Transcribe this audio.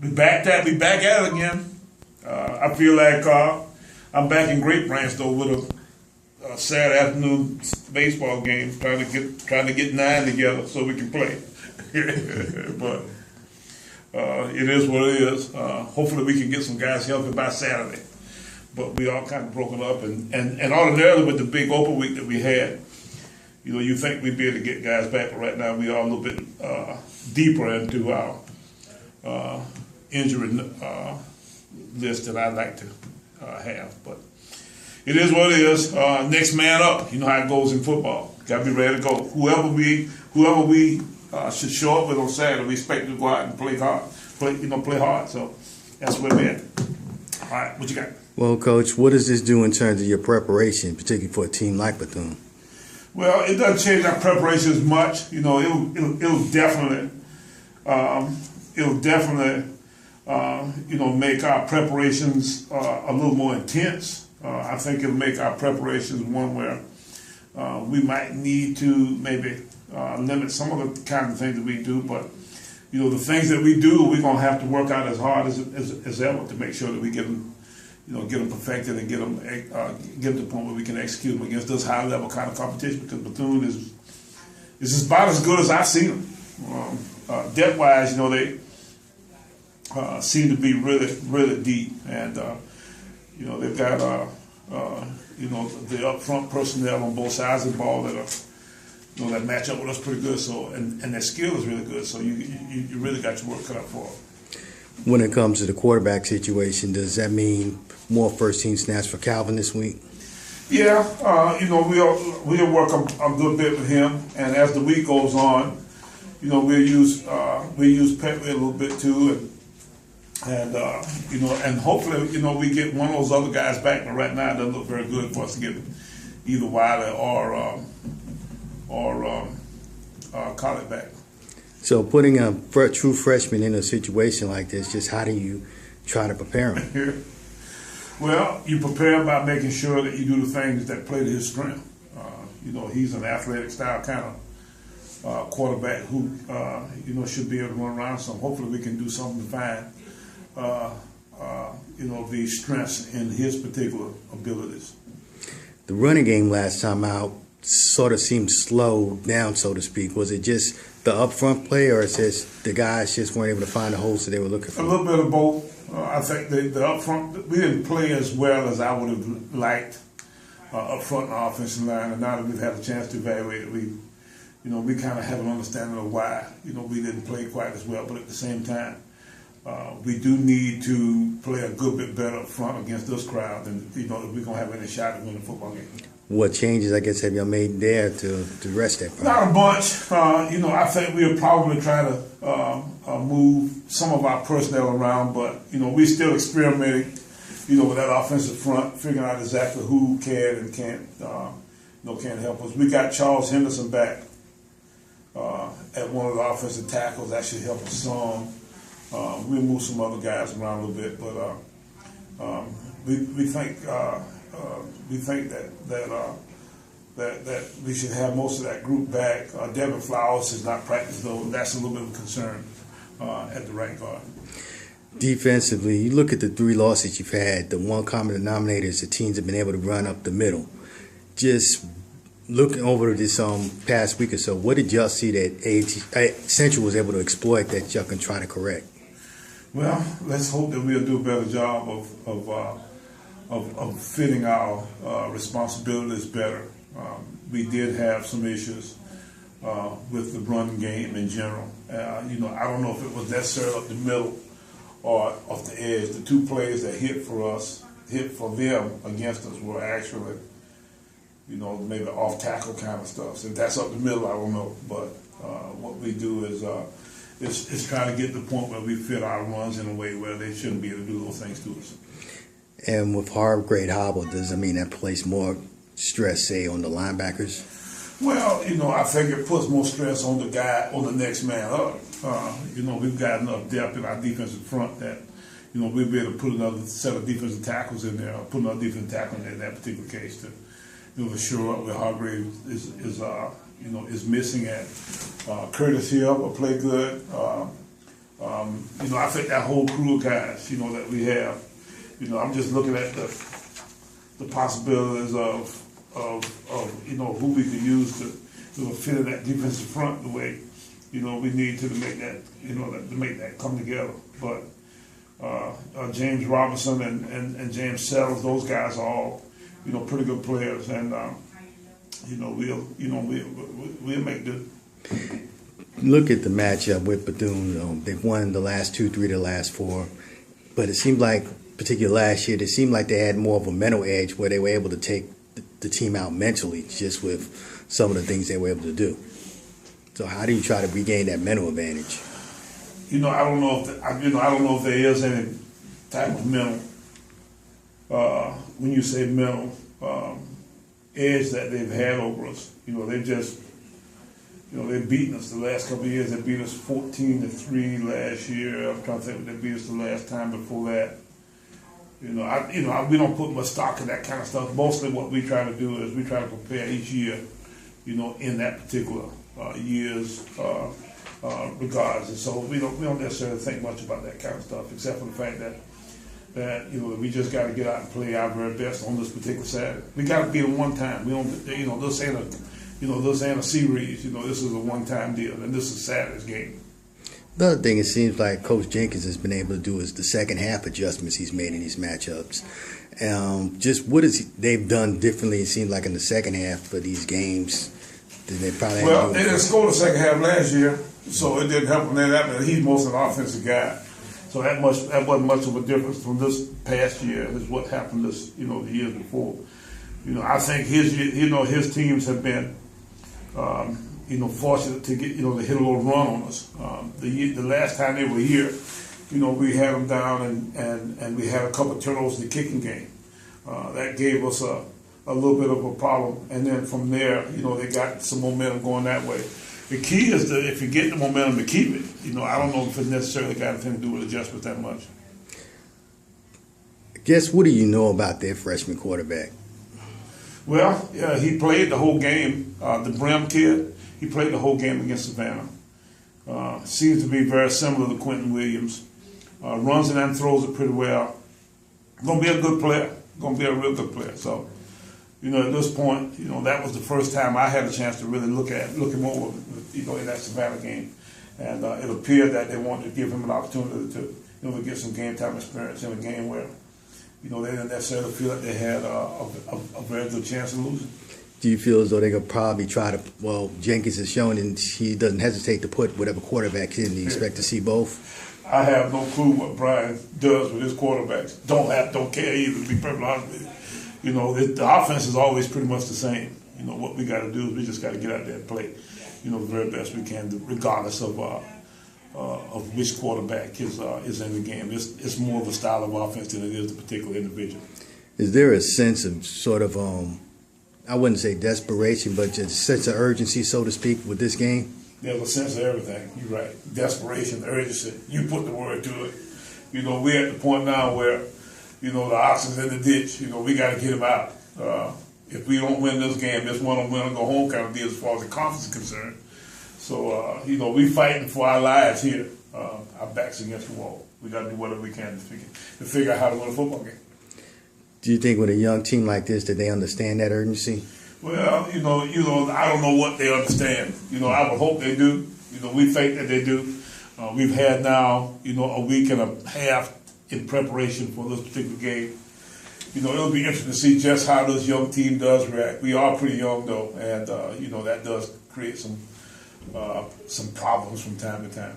We back at it again. I feel like I'm back in Great Branch though with a Saturday afternoon baseball game, trying to get 9 together so we can play. But it is what it is. Hopefully we can get some guys healthy by Saturday. But we all kind of broken up, and ordinarily with the big open week that we had, you know, you think we'd be able to get guys back, but right now we are a little bit deeper into our injury list that I'd like to have. But it is what it is. Next man up. You know how it goes in football. Got to be ready to go. Whoever we should show up with on Saturday, we expect to go out and play hard. Play hard. So that's where we're at. All right, what you got? Well, Coach, what does this do in terms of your preparation, particularly for a team like Bethune? Well, it doesn't change our preparation as much. You know, it'll definitely make our preparations a little more intense. I think it'll make our preparations one where we might need to maybe limit some of the kind of things that we do, but you know, the things that we do, we're gonna have to work out as hard as ever to make sure that we get them perfected and get them to the point where we can execute them against this high level kind of competition. Because Bethune is about as good as I've seen them. Depth wise, you know, they seem to be really deep, and you know, they've got the up front personnel on both sides of the ball that are, that match up with us pretty good. So and their skill is really good. So you really got your work cut out for them. When it comes to the quarterback situation, does that mean more first-team snaps for Calvin this week? Yeah, we'll work a good bit with him, and as the week goes on, you know, we'll use Petley a little bit too, and hopefully, you know, we get one of those other guys back. But right now, it doesn't look very good for us to get either Wiley or Collett back. So putting a true freshman in a situation like this, just how do you try to prepare him? Well, you prepare him by making sure that you do the things that play to his strength. You know, he's an athletic style kind of quarterback who, should be able to run around some. Hopefully we can do something to find, the strengths in his particular abilities. The running game last time out sort of seemed slow down, so to speak. Was it just the upfront play, or is it the guys just weren't able to find the holes that they were looking for? A little bit of both. I think the upfront, we didn't play as well as I would have liked up front in the offensive line, and now that we've had a chance to evaluate it, we kind of have an understanding of why, we didn't play quite as well. But at the same time, we do need to play a good bit better up front against this crowd than, if we're going to have any shot at winning the football game. What changes, I guess, have y'all made there to rest that problem? Not a bunch. I think we'll probably try to move some of our personnel around, but, we're still experimenting, with that offensive front, figuring out exactly who can and can't help us. We got Charles Henderson back at one of the offensive tackles. That should help us some. We'll move some other guys around a little bit, but we think that we should have most of that group back. Devin Flowers has not practiced, though. That's a little bit of a concern at the right guard. Defensively, you look at the 3 losses you've had, the one common denominator is the teams have been able to run up the middle. Just looking over this past week or so, what did y'all see that Central was able to exploit that y'all can try to correct? Well, let's hope that we'll do a better job of fitting our responsibilities better. We did have some issues with the run game in general. I don't know if it was necessarily up the middle or off the edge. The 2 plays that hit for them against us were actually, maybe off tackle kind of stuff. So if that's up the middle, I don't know. But what we do is try to get to the point where we fit our runs in a way where they shouldn't be able to do those things to us. And with Hargrade hobble, does that mean that place more stress, say, on the linebackers? Well, I think it puts more stress on the guy, on the next man up. We've got enough depth in our defensive front that, we'll be able to put another set of defensive tackles in there, or put another defensive tackle in there in that particular case to shore up where Hargrave is missing at. Curtis Hill will play good. I think that whole crew of guys, that we have, I'm just looking at the possibilities of who we could use to fit in that defensive front the way, we need to make that, to make that come together. But James Robinson and James Sellers, those guys are all, pretty good players, and we'll make do. Look at the matchup with Bethune. They've won the last 2, 3 of the last 4, but it seemed like, particularly last year, it seemed like they had more of a mental edge where they were able to take the team out mentally, just with some of the things they were able to do. So how do you try to regain that mental advantage? I don't know if there is any type of mental, when you say mental, edge that they've had over us. They've just, they've beaten us the last couple of years. They beat us 14-3 last year. I'm trying to think what they beat us the last time before that. We don't put much stock in that kind of stuff. Mostly what we try to do is we try to prepare each year, in that particular year's regards. And so we don't necessarily think much about that kind of stuff, except for the fact that we just got to get out and play our very best on this particular Saturday. We got to beat them one time. We don't, this ain't a series. This is a one-time deal, and this is Saturday's game. The other thing it seems like Coach Jenkins has been able to do is the second half adjustments he's made in these matchups. Just what they've done differently, it seems like, in the second half for these games than they probably Well, they didn't score the second half last year, so it didn't help him there. He's mostly an offensive guy. So that wasn't much of a difference from this past year as what happened the years before. I think his teams have been fortunate to get to hit a little run on us. The last time they were here, we had them down and we had a couple of turnovers in the kicking game. That gave us a little bit of a problem, and then from there, they got some momentum going that way. The key is if you get the momentum, to keep it. I don't know if it necessarily got anything to do with adjustments that much. Guess what do you know about their freshman quarterback? Well, yeah, he played the whole game. The Brim kid, he played the whole game against Savannah. Seems to be very similar to Quentin Williams. Runs it and throws it pretty well. Going to be a good player. Going to be a real good player. So, at this point, that was the first time I had a chance to really look him over, in that Savannah game. And it appeared that they wanted to give him an opportunity to get some game time experience in a game where, they didn't necessarily feel like they had a very good chance of losing. Do you feel as though they could probably try to, Jenkins has shown and he doesn't hesitate to put whatever quarterback in. Do you expect to see both? I have no clue what Brian does with his quarterbacks. Don't care either, to be perfectly honest with you. The offense is always pretty much the same. What we got to do is we just got to get out there and play, the very best we can, regardless of which quarterback is in the game. It's more of a style of offense than it is the particular individual. Is there a sense of sort of, I wouldn't say desperation, but just a sense of urgency, so to speak, with this game? There's a sense of everything. You're right. Desperation, urgency. You put the word to it. We're at the point now where, the oxen's in the ditch. We got to get him out. If we don't win this game, this one will win or go home kind of deal as far as the conference is concerned. So, we fighting for our lives here. Our backs against the wall. We got to do whatever we can to figure out how to win a football game. Do you think with a young team like this that they understand that urgency? Well, I don't know what they understand. I would hope they do. We think that they do. We've had now, a week and a half in preparation for this particular game. It'll be interesting to see just how this young team does react. We are pretty young though, and that does create some problems from time to time.